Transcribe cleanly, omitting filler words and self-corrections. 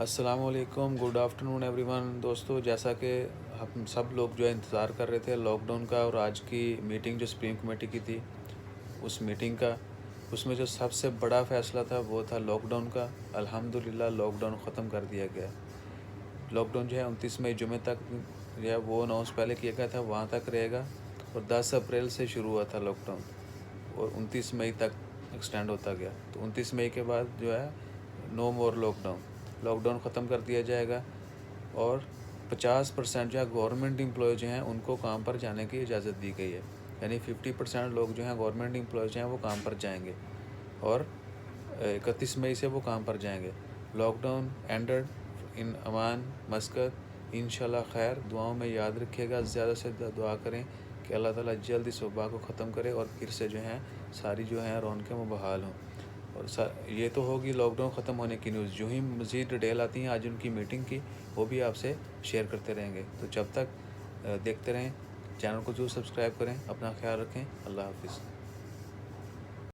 السلام علیکم، good afternoon every one دوستو. جیسا کہ ہم سب لوگ جو ہے انتظار کر رہے تھے لاک ڈاؤن کا، اور آج کی میٹنگ جو سپریم کمیٹی کی تھی اس میٹنگ کا، اس میں جو سب سے بڑا فیصلہ تھا وہ تھا لاک ڈاؤن کا. الحمدللہ لاک ڈاؤن ختم کر دیا گیا. لاک ڈاؤن جو ہے 29 مئی جمعے تک جو ہے وہ اناؤنس پہلے کیا گیا تھا وہاں تک رہے گا، اور 10 اپریل سے شروع ہوا تھا لاک ڈاؤن اور 29 مئی تک ایکسٹینڈ ہوتا گیا. تو 29 مئی کے بعد جو ہے نو مور لاک ڈاؤن ختم کر دیا جائے گا، اور 50% جو ہے گورنمنٹ امپلائی جو ہیں ان کو کام پر جانے کی اجازت دی گئی ہے. یعنی 50% لوگ جو ہیں گورنمنٹ امپلائی جو ہیں وہ کام پر جائیں گے، اور 31 مئی سے وہ کام پر جائیں گے. لاک ڈاؤن اینڈڈ ان امان مسقط انشاءاللہ خیر. دعاؤں میں یاد رکھیے گا، زیادہ سے زیادہ دعا کریں کہ اللہ تعالیٰ جلد اس وبا کو ختم کرے اور پھر سے جو ہیں ساری جو ہیں رونقیں وہ بحال ہوں. اور یہ تو ہوگی لاک ڈاؤن ختم ہونے کی نیوز. جو ہی مزید ڈیٹیل آتی ہیں آج ان کی میٹنگ کی وہ بھی آپ سے شیئر کرتے رہیں گے. تو جب تک دیکھتے رہیں، چینل کو ضرور سبسکرائب کریں. اپنا خیال رکھیں. اللہ حافظ.